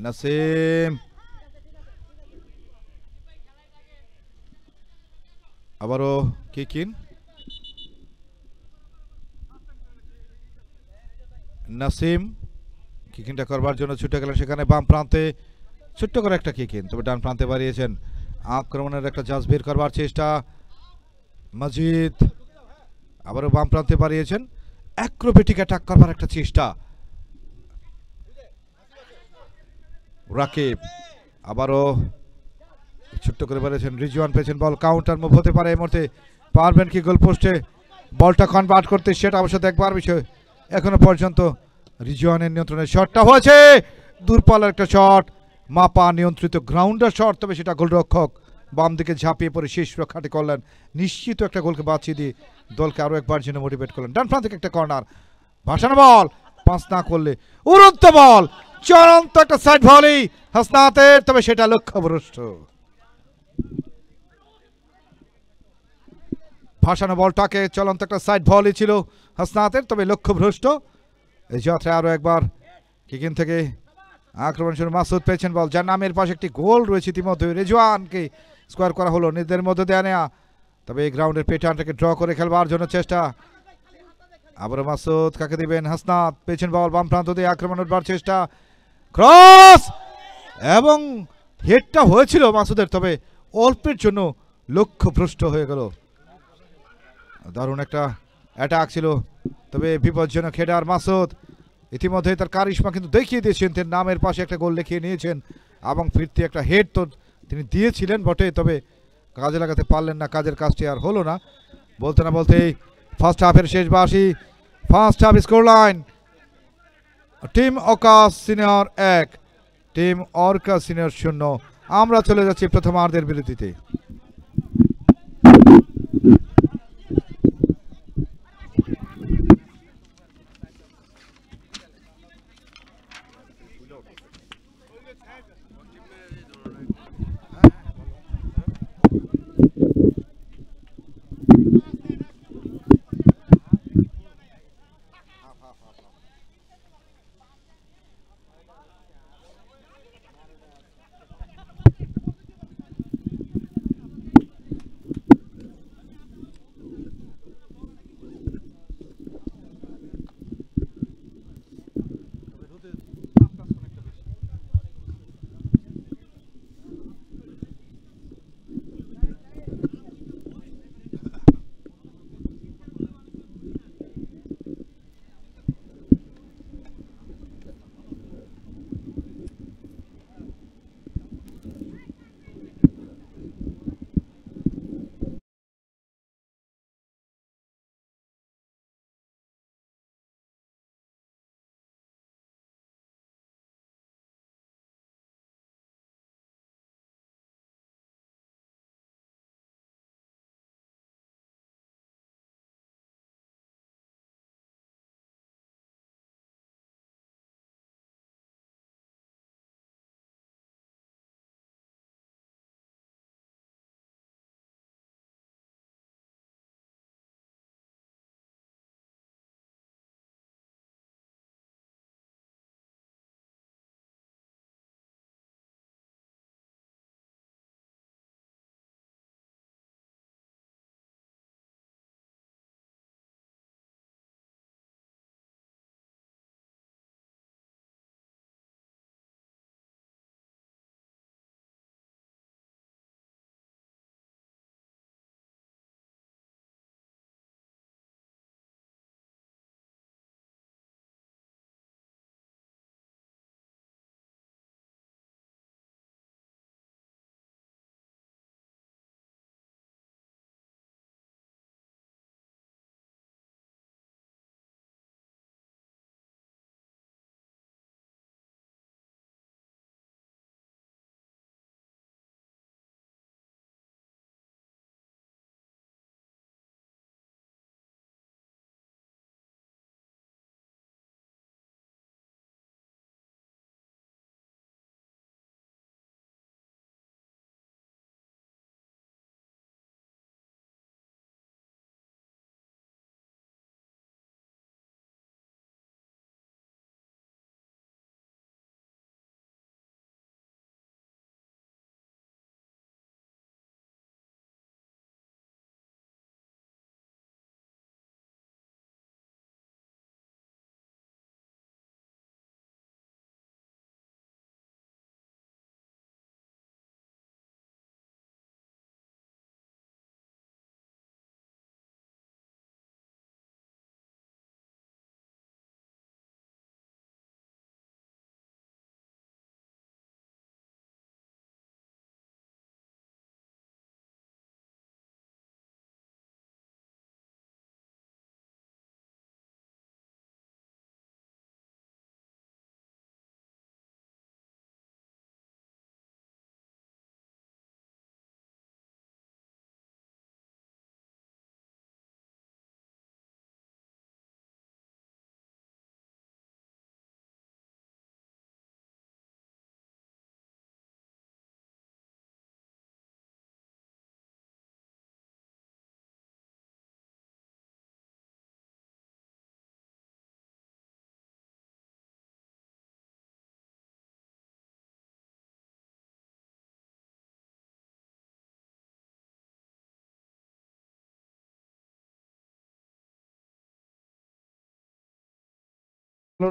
নাসিম আবারও kick in. Nasim kick ইনটা করবার জন্য ছুটে গেলেন, সেখানে বাম প্রান্তে ছোট্ট করে একটা কিক ইন, তবে ডান প্রান্তে বাড়িয়েছেন। আক্রমণের একটা জাজ বের করবার চেষ্টা মজিদ, আবারও বাম প্রান্তে বাড়িয়েছেন। অ্যাক্রোবেটিক অ্যাটাক করবার একটা চেষ্টা রাকিব, আবারও ছোট্ট করে বাড়িয়েছেন। রিজওয়ান পেয়েছেন বল, কাউন্টার মুভ হতে পারে এই মুহূর্তে, পারবেন কি গোল পোস্টে বলটা কনভার্ট করতে, সেটা অবশ্য দেখবার বিষয়। এখনো পর্যন্ত রিজওয়ানের নিয়ন্ত্রণে শটটা হয়েছে, দূরপাল্লার একটা শট, মাপা নিয়ন্ত্রিত গ্রাউন্ডার শট, তবে সেটা গোলরক্ষক বাম দিকে ঝাঁপিয়ে পড়ে শেষ রক্ষাটি করলেন, নিশ্চিত একটা গোলকে বাঁচিয়ে দিয়ে দলকে আরও একবার জন্য মোটিভেট করলেন। ডান প্রান্ত থেকে একটা কর্নার, ভাসানো বল, পাস না করলে উড়ন্ত বল, চূড়ান্ত একটা সাইড ভলি হাসনাতের, তবে সেটা লক্ষ্যভ্রষ্ট। ভাসানো বলটাকে চলন্ত একটা সাইড ভলি ছিল হাসনাতের, তবে লক্ষ্যভ্রষ্ট। এই যাত্রায় আরও একবার কিকিন থেকে আক্রমণ শুরু, মাসুদ পেয়েছেন বল, যার নামের পাশে একটি গোল রয়েছে ইতিমধ্যে। রেজওয়ানকে স্কোয়ার করা হলো, নিজেদের মধ্যে দেয়া নেয়া, তবে এই গ্রাউন্ডের পেটানটাকে ড্র করে খেলবার জন্য চেষ্টা। আবারও মাসুদ, কাকে দিবেন? হাসনাত পেয়েছেন বল, বাম প্রান্ত দিয়ে আক্রমণ উঠবার চেষ্টা, ক্রস, এবং হেডটা হয়েছিল মাসুদের, তবে অল্পের জন্য লক্ষ্যভ্রষ্ট হয়ে গেল। দারুণ একটা অ্যাটাক ছিল, তবে বিপজ্জনক হেডার। মাসুদ ইতিমধ্যে তার কারিশমা কিন্তু দেখিয়ে দিয়েছেন, তার নামের পাশে একটা গোল লিখিয়ে নিয়েছেন, এবং ফিরতি একটা হেড তো তিনি দিয়েছিলেন বটে, তবে কাজে লাগাতে পারলেন না, কাজের কাজটি আর হলো না। বলতে না বলতেই ফার্স্ট হাফের শেষ বাসি, first half score line team Akash senior 1, team Arka senior 0। আমরা চলে যাচ্ছি প্রথমার্ধের বিরতিতে।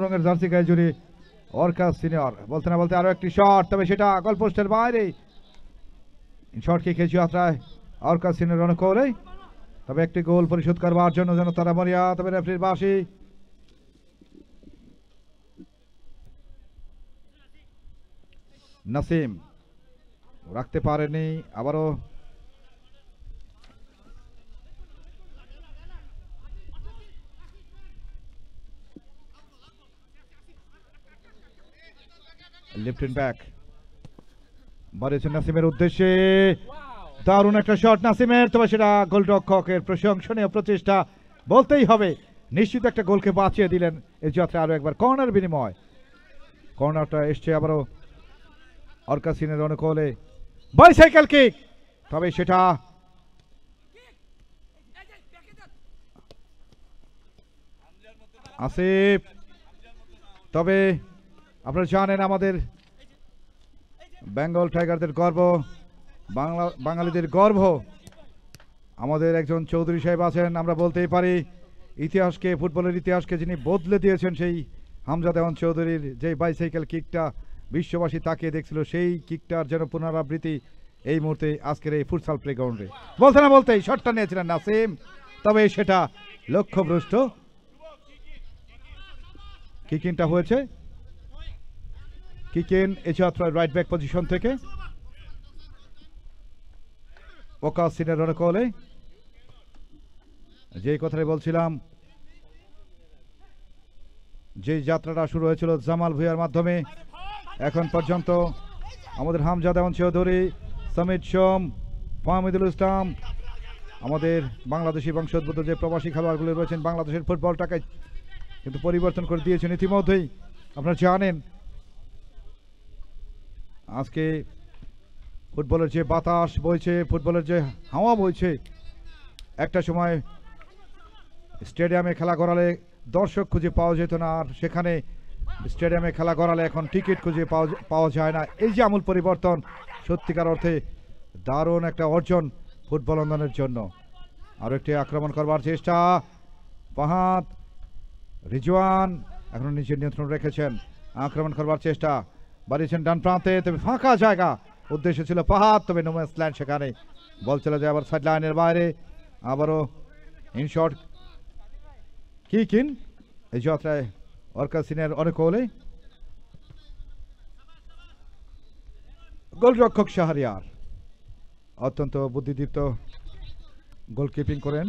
রঙের জার্সি গায়ে জুড়ে অর্কাস সিনিয়র বলতে না বলতে আরো একটি শট, তবে সেটা গোল পোস্টের বাইরে। শট কি খেয়েছি যাত্রায় অর্কাস সিনিয়র অনুকূলে, তবে একটি গোল পরিশোধ করবার জন্য যেন তারা মরিয়া, তবে রেফারির বাঁশি। নাসিম রাখতে পারেনি, আবারও লেফট ব্যাক বাড়িয়েছেন নাসিমের উদ্দেশ্যে, দারুণ একটা শট নাসিমের, তবে সেটা গোলরক্ষকের প্রশংসনীয় প্রচেষ্টা বলতেই হবে। নিশ্চিত একটা গোলকে বাঁচিয়ে দিলেন এই যাত্রা। আরো একবার কর্নার বিনিময়, কর্নারটা এসছে আবারও অর্কাসিনের অনুকূলে, বাইসাইকেল কিক, তবে সেটা আসিফ। তবে আপনারা জানেন আমাদের বেঙ্গল টাইগারদের গর্ব, বাঙালিদের গর্ব, আমাদের একজন চৌধুরী সাহেব আছেন, আমরা বলতেই পারি ইতিহাসকে, ফুটবলের ইতিহাসকে যিনি বদলে দিয়েছেন, সেই হামজা দেওয়ান চৌধুরীর যে বাইসাইকেল কিকটা বিশ্ববাসী তাকিয়ে দেখছিল, সেই কিকটার যেন পুনরাবৃত্তি এই মুহূর্তে আজকের এই ফুটসাল প্লেগ্রাউন্ডে। বলতে না বলতেই শটটা নিয়েছিলেন নাসিম, তবে সেটা লক্ষ্যভ্রষ্ট। কিকিনটা হয়েছে, কিকিন এছাড়া রাইট ব্যাক পজিশন থেকে ওকাসিনের অনুকূলে। যে কথাটা বলছিলাম, যে যাত্রাটা শুরু হয়েছিল জামাল ভুঁইয়ার মাধ্যমে, এখন পর্যন্ত আমাদের হামজা দেওয়ান চৌধুরী, সমিত সোম, ফাহমিদুল ইসলাম, আমাদের বাংলাদেশি বংশোদ্ভূত যে প্রবাসী খেলোয়াড়গুলি রয়েছেন, বাংলাদেশের ফুটবলটাকে কিন্তু পরিবর্তন করে দিয়েছেন ইতিমধ্যেই। আপনারা জানেন আজকে ফুটবলের যে বাতাস বইছে, ফুটবলের যে হাওয়া বইছে, একটা সময় স্টেডিয়ামে খেলা করালে দর্শক খুঁজে পাওয়া যেত না, আর সেখানে স্টেডিয়ামে খেলা করালে এখন টিকিট খুঁজে পাওয়া যায় না। এই যে আমূল পরিবর্তন, সত্যিকার অর্থে দারুণ একটা অর্জন ফুটবল অঙ্গনের জন্য। আরো একটি আক্রমণ করবার চেষ্টা, ফাহাদ, রিজওয়ান এখন নিজের নিয়ন্ত্রণ রেখেছেন, আক্রমণ করবার চেষ্টা, বাড়িয়েছেন ডান প্রান্তে, তবে ফাঁকা জায়গা, উদ্দেশ্য ছিল ফাহাদ, তবে নো ম্যানস ল্যান্ড, সেখানে বল চলে যায় আবার সাইড লাইনের বাইরে। আবারও ইনশট কিকিন এই যাত্রায় অর্কাসিনের অনুকূলে, গোলরক্ষক শাহরিয়ার অত্যন্ত বুদ্ধিদীপ্ত গোলকিপিং করেন।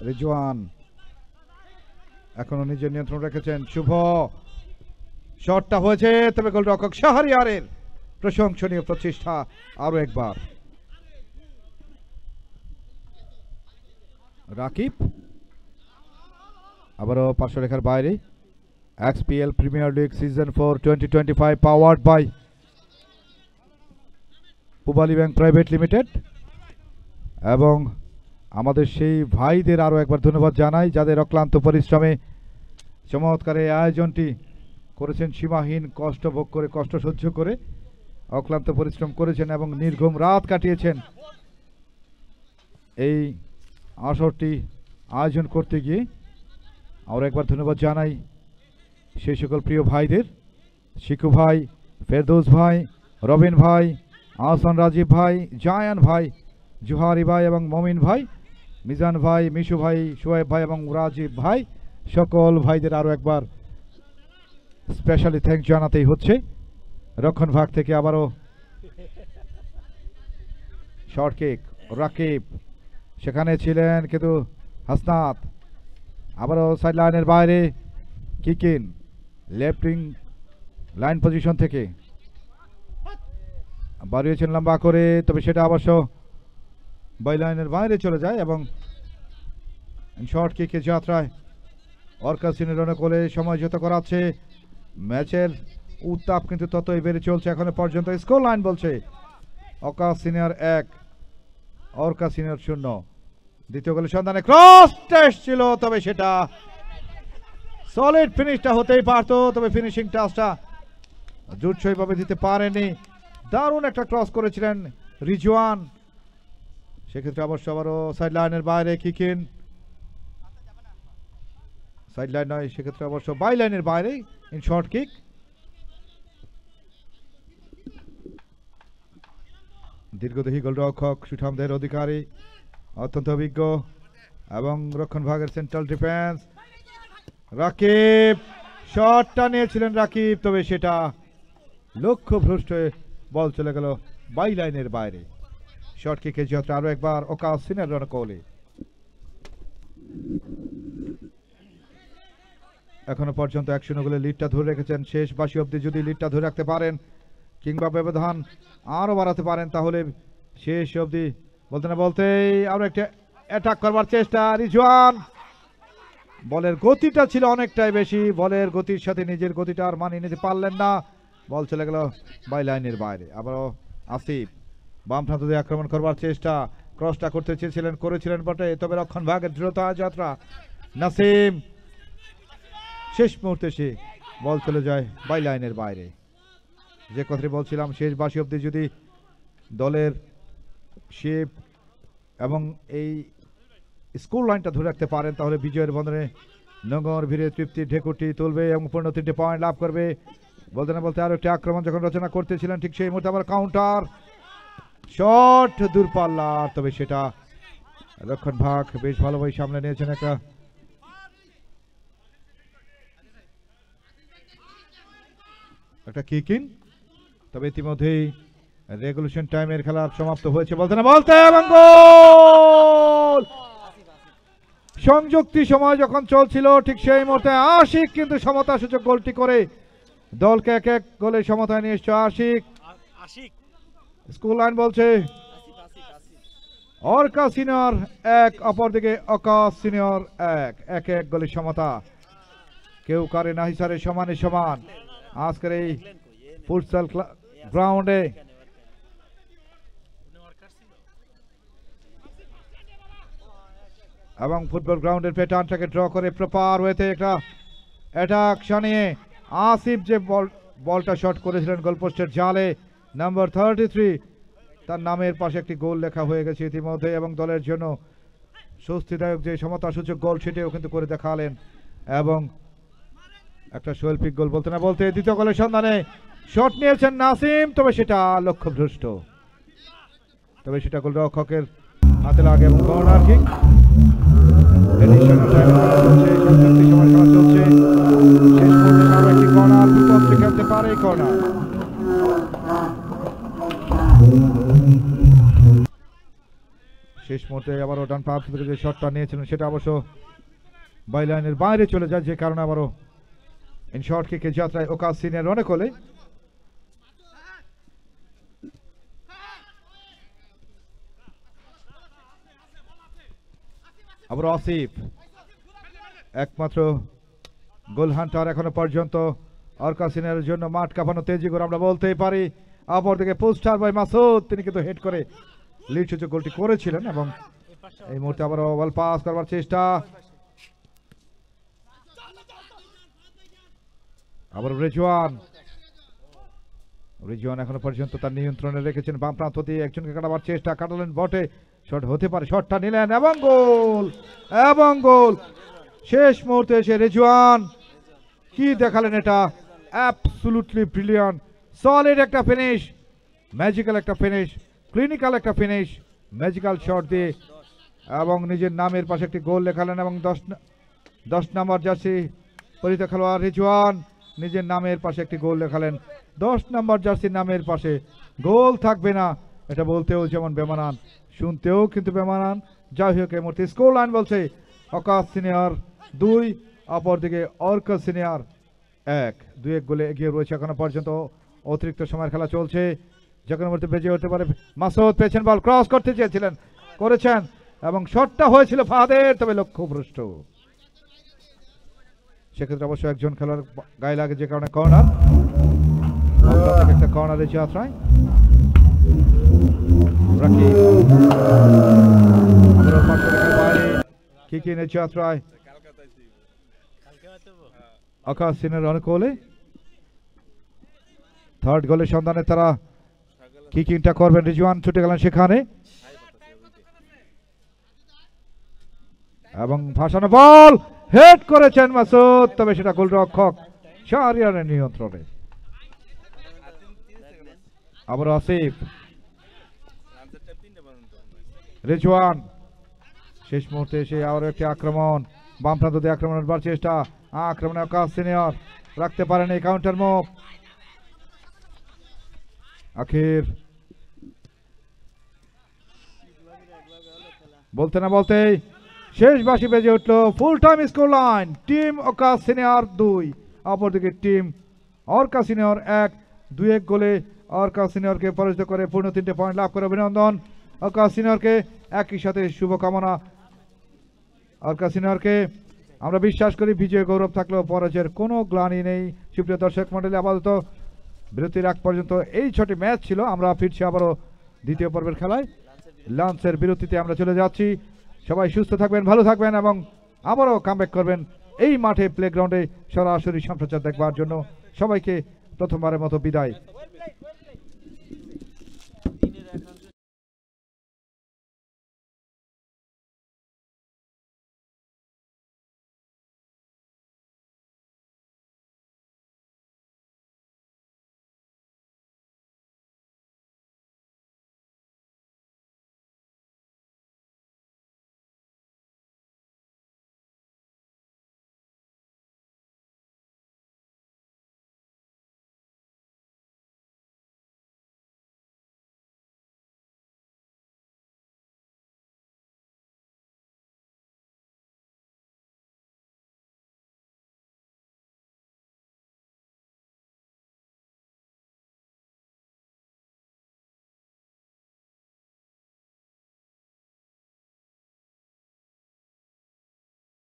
রিজওয়ান এখনো নিজের নিয়ন্ত্রণ রেখেছেন, শুভ শটটা হয়েছে, তবে গোলরক্ষক শাহরিয়ারের প্রশংসনীয় প্রচেষ্টা। আরো একবার রাকিব, আবারও পার্শ্বরেখার বাইরে। XPL premier league season 4 2025 powered by Pubali bank private limited. এবং আমাদের সেই ভাইদের আরও একবার ধন্যবাদ জানাই, যাদের অক্লান্ত পরিশ্রমে চমৎকার এই আয়োজনটি করেছেন, সীমাহীন কষ্ট ভোগ করে, কষ্ট সহ্য করে অক্লান্ত পরিশ্রম করেছেন এবং নির্ঘুম রাত কাটিয়েছেন এই আসরটি আয়োজন করতে গিয়ে। আরও একবার ধন্যবাদ জানাই সেই সকল প্রিয় ভাইদের, শিকু ভাই, ফেরদৌস ভাই, রবিন ভাই, আহসান রাজীব ভাই, জায়ান ভাই, জুহারি ভাই এবং মমিন ভাই, মিজান ভাই, মিশু ভাই, শোয়েব ভাই এবং রাজীব ভাই, সকল ভাইদের আরও একবার স্পেশালি থ্যাঙ্ক জানাতেই হচ্ছে। রক্ষণ ভাগ থেকে আবারও শর্ট কিক, রাকিব সেখানে ছিলেন, কিন্তু হাসনাত আবারও সাইড লাইনের বাইরে, কিকিন লেফট উইং লাইন পজিশন থেকে বাড়িয়েছেন লম্বা করে, তবে সেটা অবশ্য বাই লাইনের বাইরে চলে যায় এবং শর্ট কিকের যাত্রায় অর্কাসিনের অনুকূলে সময় যত করাচ্ছে। ম্যাচের উত্তাপ কিন্তু ততই বেড়ে চলছে এখনো পর্যন্ত। স্কোর লাইন বলছে অকা সিনিয়র 1, অর্কা সিনিয়র 0। দ্বিতীয় গোলের সন্ধানে ক্রস টেস্ট ছিল, তবে সেটা সলিড ফিনিশটা হতেই পারত, তবে ফিনিশিং টাচটা জুটসইভাবে দিতে পারেনি। দারুণ একটা ক্রস করেছিলেন রিজওয়ান, সেক্ষেত্রে অবশ্য আবারও সাইড লাইনের বাইরে কিকিন, সাইড লাইন নয়, সেক্ষেত্রে অবশ্য বাই লাইনের বাইরে ইন শর্ট কিক। দীর্ঘদেহী গোলরক্ষক সুঠামদের অধিকারী, অত্যন্ত অভিজ্ঞ এবং রক্ষণ ভাগের সেন্ট্রাল ডিফেন্স রাকিব, শটটা নিয়েছিলেন রাকিব, তবে সেটা লক্ষ্যভ্রষ্ট হয়ে বল চলে গেল বাই লাইনের বাইরে। শর্ট কিকে যাত্রা আরো একবার ওকাস সিনিয়র রণকৌলি। এখনো পর্যন্ত 1-0 গোলে লিডটা ধরে রেখেছেন। শেষ বাসি অবধি যদি লিডটা ধরে রাখতে পারেন কিংবা ব্যবধান আরো বাড়াতে পারেন তাহলে শেষ অবধি বলতে না বলতেই আরো একটা অ্যাটাক করবার চেষ্টা। রিজওয়ান, বলের গতিটা ছিল অনেকটাই বেশি, বলের গতির সাথে নিজের গতিটা আর মানিয়ে নিতে পারলেন না, বল চলে গেল বাই লাইনের বাইরে। আবারও আসিফ বাম প্রান্ত দিয়ে আক্রমণ করবার চেষ্টা, ক্রসটা করতে চেয়েছিলেন, করেছিলেন বটে, তবে রক্ষণ ভাগের দৃঢ়তা যাত্রা। নাসিম শেষ মুহূর্তে সে বল চলে যায় বাই লাইনের বাইরে। যে কথাটি বলছিলাম, শেষ বাসি অবধি যদি দলের শেপ এবং এই স্কোর লাইনটা ধরে রাখতে পারেন তাহলে বিজয়ের বন্ধনে নগর ভিড়ে তৃপ্তি ঢেকুটি তুলবে এবং পূর্ণ 3টে পয়েন্ট লাভ করবে। বলতে না বলতে আরো একটি আক্রমণ যখন রচনা করতেছিলেন ঠিক সেই মুহূর্তে আবার কাউন্টার শট দূরপাল্লার, তবে সেটা রক্ষণ ভাগ বেশ ভালোভাবে সামনে নিয়েছেন। একটা কিক ইন, তবে ইতিমধ্যেই রেগুলেশন টাইমের খেলা সমাপ্ত হয়েছে বলতে না বলতে, এবং গোল! সংযুক্তি সময় যখন চলছিল ঠিক সেই মুহূর্তে আশিক কিন্তু সমতা সূচক গোলটি করে দলকে 1-1 গোলে সমতায় নিয়ে এসছে আশিক। স্কুল লাইন বলছে অর্কা সিনিয়র 1, অপরদিকে অকাশ সিনিয়র 1, 1-1 গোলে সমতা। কেউ কারে না হিসারে সমানে সমান আজকের এই ফুটসাল গ্রাউন্ডে। এবং ফুটবল গ্রাউন্ডের প্যাটার্নটাকে ড্র করে প্রপার ওয়েতে একটা অ্যাটাক শানিয়ে আসিফ যে বলটা শট করেছিলেন গোলপোস্টের জালে, নাম্বার 33 তার নামের পাশে একটি গোল লেখা হয়ে গেছে ইতিমধ্যে, এবং দলের জন্য স্বস্তিদায়ক যে সমতা সূচক গোল সেটিও কিন্তু করে দেখালেন। এবং একটা শৈল্পিক গোল বলতে না বলতে দ্বিতীয় গোলের সন্ধানে শট নিয়েছেন নাসিম, তবে সেটা লক্ষ্যভ্রষ্ট, তবে সেটা গোলরক্ষকের হাতে লাগে এবং কর্নার কিক। খেলতে পারে কর্নার। শেষ মুহূর্তে আবারও ডান পাশ থেকে যে শটটা নিয়েছিলেন সেটা অবশ্য বাই লাইনের বাইরে চলে যায়, যে কারণে আবারও ইন শর্ট কিকের যাত্রায় ওকাস সিনিয়র অনেক হলে। আবার আসিফ একমাত্র গোল হান্টার এখনো পর্যন্ত অর্কা সিনিয়রের জন্য মাঠ কাঁপানো তেজি করে আমরা বলতেই পারি। অপরদিকে পোস্টার বাই মাসুদ, তিনি কিন্তু হেড করে লিড সূচক গোলটি করেছিলেন। এবং এই মুহূর্তে আবার বল পাস করবার চেষ্টা, আবার রিজওয়ান এখনো পর্যন্ত তার নিয়ন্ত্রণে রেখেছেন। বাম প্রান্ত দিয়ে একজনকে কাটাবার চেষ্টা, কাটালেন বটে, শট হতে পারে, শটটা নিলেন এবং গোল, এবং গোল। শেষ মুহূর্তে এসে রিজওয়ান কি দেখালেন, এটা অ্যাবসলিউটলি ব্রিলিয়ান্ট, সলিড একটা ফিনিশ, ম্যাজিক্যাল একটা ফিনিশ, ক্লিনিক্যাল একটা ফিনিশ, ম্যাজিক্যাল শট দিয়ে এবং নিজের নামের পাশে একটি গোল লেখালেন। এবং 10 নম্বর জার্সি পরিহিত খেলোয়াড় রিজওয়ান নিজের নামের পাশে একটি গোল লেখালেন। 10 নম্বর জার্সির নামের পাশে গোল থাকবে না, এটা বলতেও যেমন বেমানান, শুনতেও কিন্তু বেমানান। যাই হোক, এই মুহূর্তে স্কোর লাইন বলছে অকাশ সিনিয়র 2, অপরদিকে অর্কা সিনিয়র 1, 2-1 গোলে এগিয়ে রয়েছে এখনো পর্যন্ত। অতিরিক্ত সময়ের খেলা চলছে, যখন মুহূর্তে বেজে হতে পারে। মাসুদ পেয়েছেন, বল ক্রস করতে চেয়েছিলেন, করেছেন এবং শটটা হয়েছিল ফাদের, তবে লক্ষ্যভ্রষ্ট। সেক্ষেত্রে অবশ্য একজন খেলোয়াড় গায়ে লাগে, যে কারণে কর্নার, একটা কর্নারের যাত্রায় কিকিনের যাত্রায় আকাশ সিনের অনুকূলে থার্ড গোলের সন্ধানে তারা কিকিংটা করবেন। রিজওয়ান ছুটে গেলেন সেখানে এবং ভাসানো বল হেড করেছেন মাসুদ, তবে সেটা গোলরক্ষক শাহরিয়ারের নিয়ন্ত্রণে। আবার আসিফ, রিজওয়ান, শেষ মুহূর্তে এসে আরো একটি আক্রমণ, বাম প্রান্ত দিয়ে আক্রমণের বার চেষ্টা, আক্রমণে আকাশ সিনিয়র রাখতে পারেন এই কাউন্টার মুভ। আখির বলতে না বলতেই শেষ বাঁশি বেজে উঠল। Full time score line, team Akash senior 2, অপরদিকে টিম অর্কা সিনিয়র 1। 2-1 গোলে অর্কা সিনিয়রকে পরাজিত করে পূর্ণ 3টে পয়েন্ট লাভ করে অভিনন্দন আকাশ সিনিয়রকে। একই সাথে শুভকামনা অর্কা সিনিয়রকে। আমরা বিশ্বাস করি বিজয় গৌরব থাকলেও পরাজয়ের কোনো গ্লানি নেই। সুপ্রিয় দর্শক মন্ডলী, আপাতত বিরতির আগ পর্যন্ত এই 6টি ম্যাচ ছিল। আমরা ফিরছি আবারও দ্বিতীয় পর্বের খেলায়। লাঞ্চের বিরতিতে আমরা চলে যাচ্ছি। সবাই সুস্থ থাকবেন, ভালো থাকবেন এবং আবারও কামব্যাক করবেন এই মাঠে প্লেগ্রাউন্ডে সরাসরি সম্প্রচার দেখবার জন্য। সবাইকে প্রথমবারের মতো বিদায়।